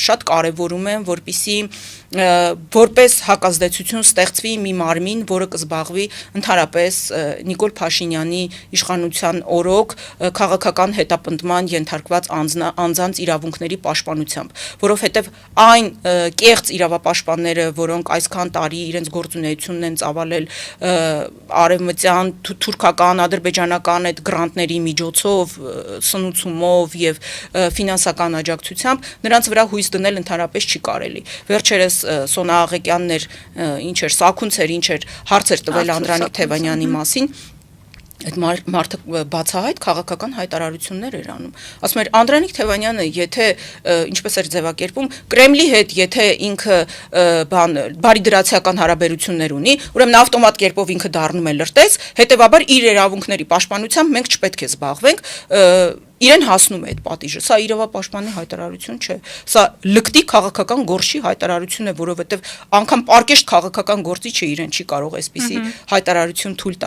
շատ կարևորում են, որպեսզի որպես հակազդեցություն ստեղծվի մի մարմին, որը կզբաղվի ընդհանրապես Նիկոլ Փաշինյանի իշխանության օրոք քաղաքական հետապնդման ենթարկված անձանց իրավունքների պաշտպանությամբ, որովհետև այն կեղծ իրավապաշտպանները, որոնք այսքան տարի իրենց գործունեությունն են ծավալել արևմտյան, թուրքական, ադրբեջանական այդ գրանտների միջոցով, սնուցումով եւ ֆինանսական աջակցությամբ, նրանց վրա հույս դնել ընդհանրապես չի կարելի։ Վերջերս Սոնա Աղեկյանն էր, ինչ էր, սաքունց էր, ինչ էր, հարց էր տվել Անդրանիկ Թևանյանի մասին, այդ մարդը բացահայտ քաղաքական հայտարարություններ էր անում։ Ասում էր Անդրանիկ Թևանյանը, եթե ինչպես էր ձևակերպում, Կրեմլի հետ եթե ինքը բարիդրացիական հարաբերություններ ունի, ուրեմն ավտոմատ կերպով ինքը դառնում է լրտես, հետեւաբար իր իրավունքների պաշտպանությամբ մենք չպետք է զբաղվենք, իրեն հասնում է այդ պատիժը։ Սա իրավապաշտպանի հայտարարություն չէ։ Սա լկտի քաղաքական գործի հայտարարություն է, որովհետև անգամ պարկեշտ քաղաքական գործիչը իրեն չի կարող այսպիսի հայտարարություն թույլ տալ։